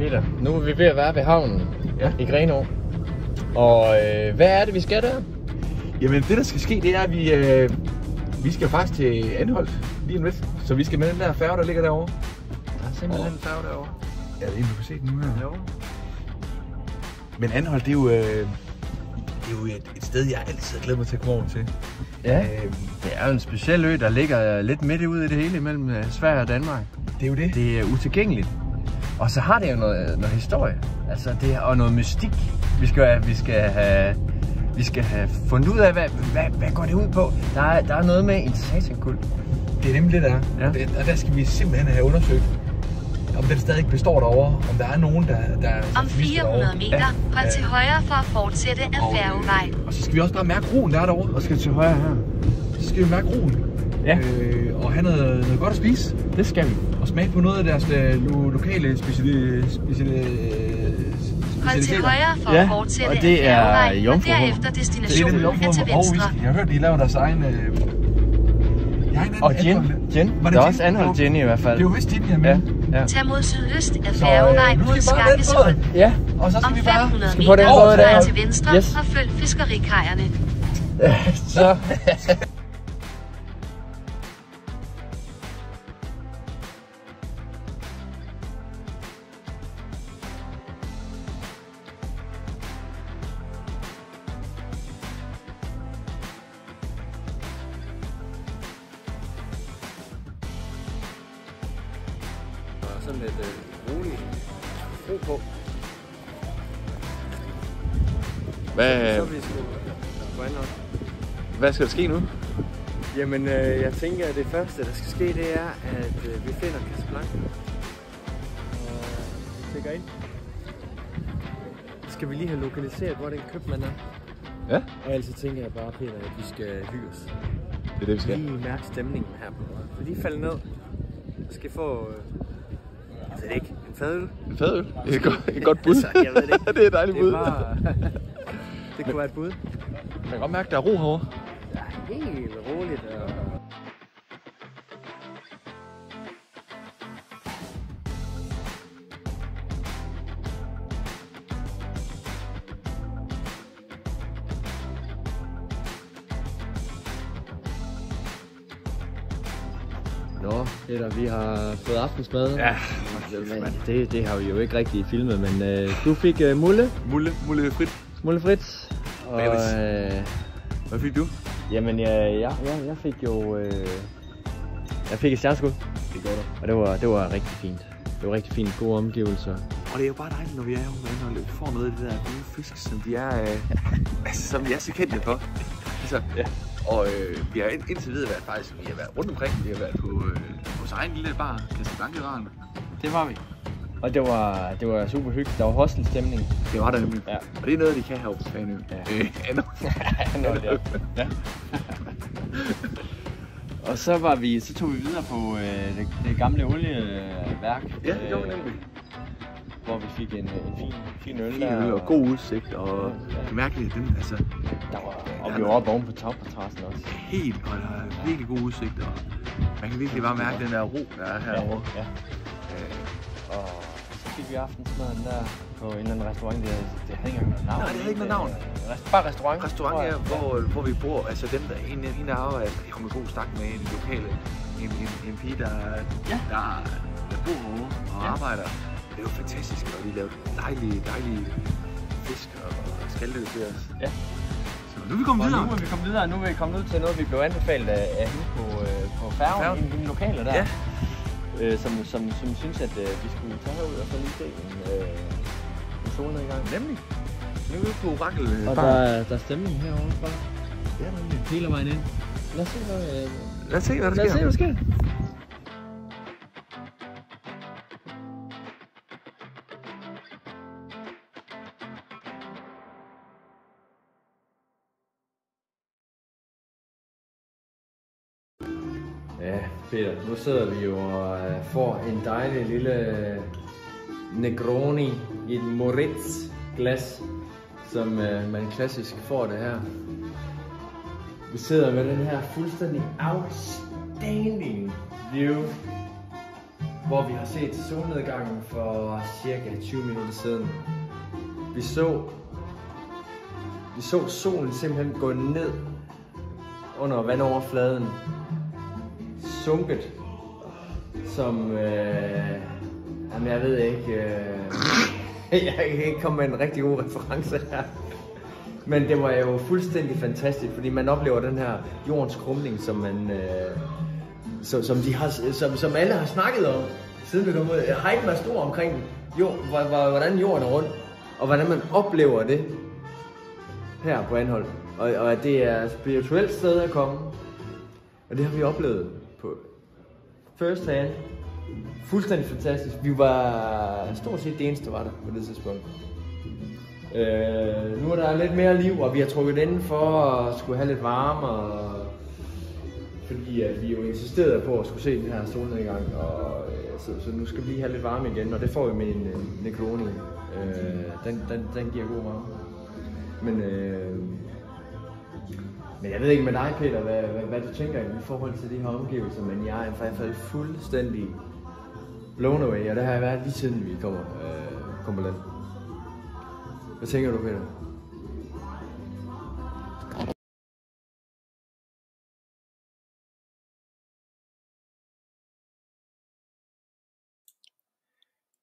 Peter, nu er vi ved at være ved havnen i Grenaa. Og hvad er det, vi skal der? Jamen det, der skal ske, det er, at vi skal faktisk til Anholt lige om lidt. Så vi skal med den der færge, der ligger derovre. Der er simpelthen en færge derovre. Ja, det er du kan se den nu her. Jo. Men Anholt, det er jo et sted, jeg altid har glædet mig til at komme over til. Ja, det er jo en speciel ø, der ligger lidt midt ude i det hele mellem Sverige og Danmark. Det er jo det. Det er utilgængeligt. Og så har det jo noget historie. Altså, og noget mystik. Vi skal have fundet ud af, hvad går det ud på. Der er noget med en satankult. Det er nemlig det, der. Ja. Og der skal vi simpelthen have undersøgt, om den stadig består derovre. Om der er nogen, der om 400 meter, hold til højre for at fortsætte af færgevej. Og så skal vi også bare mærke broen, der er derovre. Og skal til højre her. Så skal vi mærke broen. Ja. Og have noget godt at spise. Det skal vi. Og smage på noget af deres lokale hold til højre for at fortsætte og det er Jomfruhummer. Og derefter destinationen er til venstre. Jeg har hørt, de laver deres egen... og gin. Der er også Anholt gin i hvert fald. Det er jo vist gin, jamen. Ja. Tag mod sydøst af færgevej mod Skakkesund. Ja. Og så skal om vi bare... 500 meter dreje til venstre og følg fiskerikajerne. Så... Sådan lidt roligt ro på. Hvad skal der ske nu? Jamen, jeg tænker, at det første, der skal ske, det er, at vi finder Casablanca. Og tjekker ind. Skal vi lige have lokaliseret, hvor den købmand er? Ja. Og ellers tænker jeg bare, Peter, at vi skal hygge os. Det er det, vi skal. Lige mærke stemningen her. Så lige falde ned. Jeg skal få... Jeg ved det ikke. En fadøl? En fadøl? Et godt bud. Altså, jeg ved det ikke. Det er et dejligt bud. Det kunne være et bud. Man kan godt mærke, at der er ro herovre. Ja, helt roligt. Nå, Peter, vi har fået aftensmad. Ja, det har vi jo ikke rigtig filmet, men du fik mulle. Mulle frit. Mulle frit. Og, hvad fik du? Jamen, jeg fik jo... jeg fik et stjerneskud. Det går der. Og det var rigtig fint. Det var rigtig fint, gode omgivelser. Og det er jo bare dejligt, når vi er herovre, og vi får noget af det der gode fisk, som de er, som vi er så kendte for. Altså, ja. Og vi har indtil videre været faktisk, vi har været rundt omkring, vi har været på vores egen lille bar, Casablanca-baren. Det var vi. Og det var super hyggeligt. Der var hostelstemning. Det var der nemlig. Ja. Og det er noget, de kan herovre på Fanø. Ja. Og så tog vi videre på det gamle olieværk. Ja, det gjorde vi nemlig. Hvor vi fik en fin øl. Fin øl og god udsigt, og mærkeligt, den, altså... Og vi var oppe oven på tagmadrassen også. Helt, og der er virkelig god udsigt, og man kan virkelig bare mærke den der ro, der er herovre. Ja. Og så fik vi aftensmaden der på en eller anden restaurant. Det havde ikke noget navn. Nej, det havde ikke noget navn. Bare restaurant. Restaurant, ja, hvor vi bor. Altså dem, der en der arbejder, jeg kommer god snak med en lokale, en pige, der bor herovre og arbejder. Det er jo fantastisk, og de lavede dejlige fisk og skaldøg til os. Ja. Så nu er vi kommet videre. Nu er vi kommet ud til noget, vi blev anbefalet af hende på færgen, hende lokale der. Ja. Som synes, at vi skulle tage herud og så lige se en solnedgang. Nemlig. Nu er vi på Orakel. Og der er stemning herovre fra. Ja, nemlig. Hele vejen ind. Lad os se, hvad der sker. Ja, Peter, nu sidder vi jo og får en dejlig lille Negroni i et Moritz glas, som man klassisk får det her. Vi sidder med den her fuldstændig outstanding view hvor vi har set solnedgangen for cirka 20 minutter siden. Vi så solen simpelthen gå ned under vandoverfladen, sunket som, jamen jeg ved ikke, jeg kan ikke komme med en rigtig god reference her. Men det var jo fuldstændig fantastisk, fordi man oplever den her jordens krumning, som man, som alle har snakket om, siden vi kom ud. Jeg har ikke været stor omkring hvordan jorden er rundt, og hvordan man oplever det her på Anholt. Og at det er et spirituelt sted at komme, og det har vi oplevet på first hand. Fuldstændig fantastisk. Vi var stort set det eneste, der var der på det tidspunkt. Nu er der lidt mere liv, og vi har trukket indenfor og skulle have lidt varme, og fordi at vi jo insisterede på at skulle se den her solnedgang, og så nu skal vi lige have lidt varme igen, og det får vi med en Negroni. Den giver god varme. Men jeg ved ikke med dig, Peter, hvad du tænker i forhold til de her omgivelser, men jeg er i hvert fald fuldstændig blown away, og det har jeg været lige siden vi kom på land. Hvad tænker du, Peter?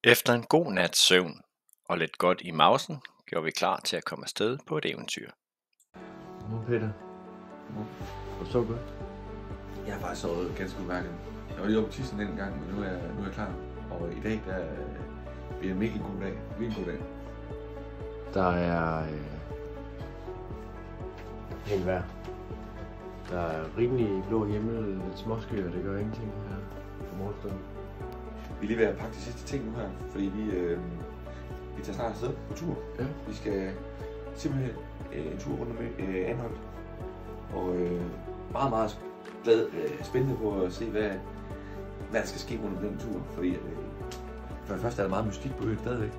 Efter en god nats søvn og lidt godt i mausen, gjorde vi klar til at komme afsted på et eventyr. Peter, du så godt? Jeg har faktisk sovet ganske udmærket. Jeg var lige oppe på tissen den gang, men nu er jeg klar. Og i dag bliver en virkelig god dag. Virkelig god dag. Der er helt vejr. Der er rimelig blå himmel, lidt småskyer, det gør ingenting her på morgenstunden. Vi er lige ved at pakke de sidste ting nu her, fordi vi tager snart afsted på tur. Ja. Vi skal simpelthen en tur rundt om Anholt. Og meget, meget spændende på at se, hvad der skal ske rundt om den tur. Fordi for det første er der meget mystik på øen stadigvæk.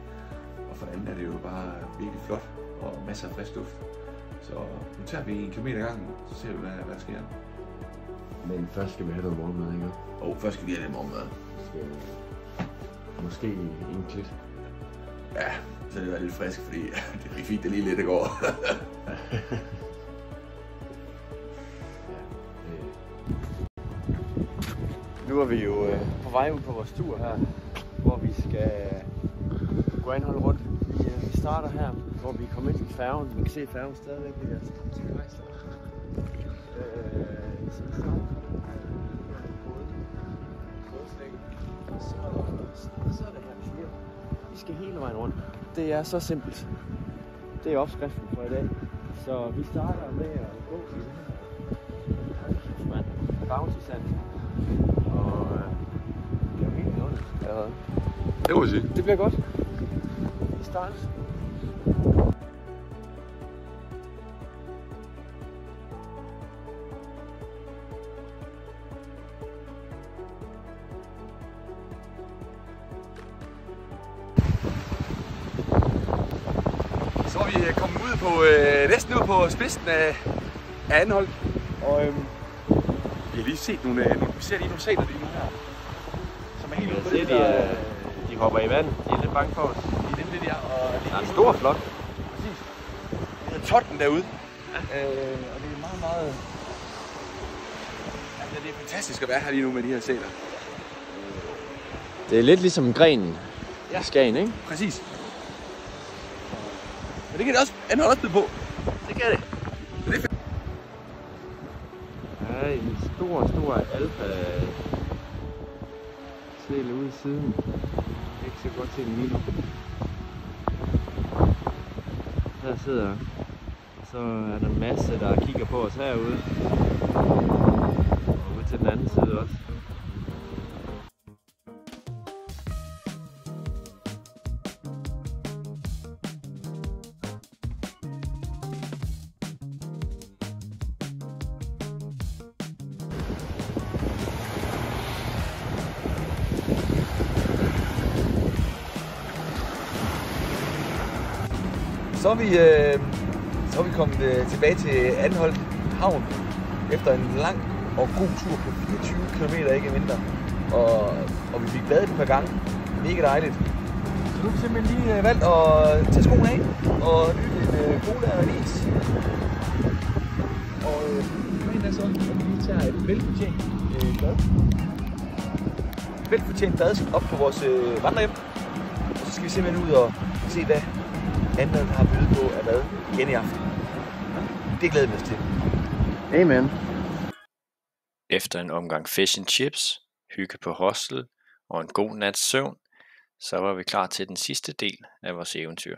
Og for det andet er det jo bare virkelig flot og masser af frisk luft. Så nu tager vi 1 kilometer ad gangen, så ser vi, hvad der sker. Men først skal vi have noget morgenmad, ikke? Først skal vi have lidt morgenmad. Måske en klit. Ja, så det var lidt frisk, fordi det fik det lige lidt i går. Nu er vi jo på vej ud på vores tur her, hvor vi skal gå Anholt rundt. Vi starter her, hvor vi kommer ind til færgen. Man kan se færgen stadigvæk i der. Så vi starter og så er det her, vi skal hele vejen rundt. Det er så simpelt. Det er opskriften for i dag. Så vi starter med at gå i det her bounty-sand. Og det er jo helt noget. Ja. Det må jeg sige. Det bliver godt. Vi starter. Så er vi kommet ud på, næsten ud på spidsen af Anholt. Og vi har lige set nogle sæler lige nu her. Som er helt ude på det der. De hopper i vand. De er lidt bange for os. Det er nemlig det der. Og det er en stor flok. Præcis. Det hedder Totten derude. Ja. Og det er meget, meget... Altså, det er fantastisk at være her lige nu med de her sæler. Det er lidt ligesom grenen i Skagen, ikke? Præcis. Men det kan det også Anholt også byde på. Det kan det. Så det er fedt. Ja, en stor alfa sæl ude i siden. Jeg kan ikke så godt se den lige nu. Her sidder, og så er der en masse, der kigger på os herude. Og ude til den anden side også. Så er vi kommet tilbage til Anholt Havn efter en lang og god tur på 24 km, ikke mindre. og vi fik badet et par gange. Mega dejligt. Så nu har vi simpelthen lige valgt at tage skoene af og nyde en cola og en is. Og planen er så, at vi tager et velfortjent bad. Velfortjent bad op på vores vandrehjem. Og så skal vi simpelthen ud og se, hvad andre har bydet på af mad igen i aften. Det glæder vi os til. Amen. Efter en omgang fish and chips, hygge på hostel og en god nats søvn, så var vi klar til den sidste del af vores eventyr.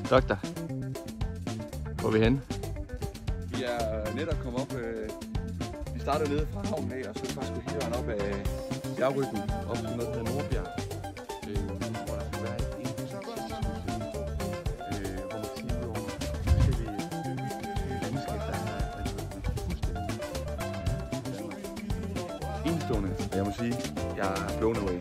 Doktor, hvor er vi henne? Vi er netop kommet op. Vi startede nede fra havnen af, og så faktisk gå hele vejen op af bjergryggen, op til noget, der hedder Nordbjerg, hvor der skal være et hvor man kan sige over forskellige landskab, der er fuldstændig enestående. Jeg må sige, jeg er blown away.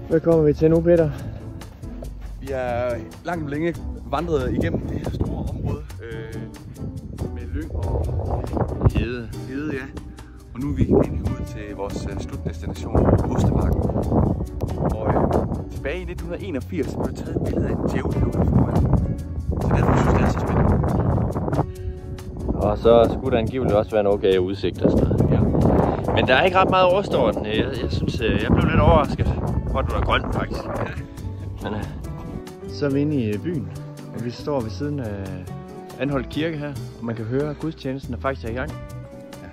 Hvad kommer vi til nu, Peter? Vi er langt længe vandret igennem det her store område med lyng og hede, ja. Og nu er vi egentlig ude til vores slutdestination, Osteparken. Og tilbage i 1981 blev taget et billede af en djævel herude foran. Så derfor synes jeg, det er så spændende. Og så skulle der angiveligt også være en okay udsigt og sådan noget. Ja. Men der er ikke ret meget overstår den. Jeg synes, jeg blev lidt overrasket. Hvor du er grøn, faktisk. Men, så er vi inde i byen, og vi står ved siden af Anholt Kirke her, og man kan høre, at gudstjenesten er faktisk i gang. Ja.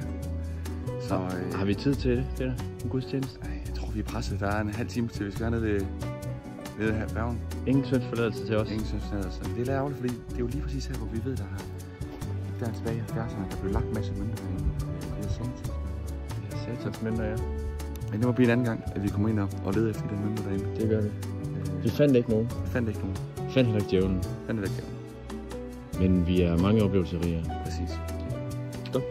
Så har vi tid til det, Peter? En gudstjeneste? Jeg tror, vi er presset. Der er en halv time til, vi skal være nede her færgen. Ingen syndsforladelse til os. Ingen syndsforladelse. Det er ærgerligt, fordi det er jo lige præcis her, hvor vi ved, der er tilbage i 70'erne, der blev lagt en masse mønter herinde. Det er satans mønter, ja. Men det må blive en anden gang, at vi kommer ind og leder efter den mønter derinde. Det gør vi. Vi fandt ikke nogen. Vi fandt ikke nogen. Vi fandt heller ikke djævlen. Fandt heller ikke djævlen. Men vi er mange oplevelser rigere. Præcis. Stop.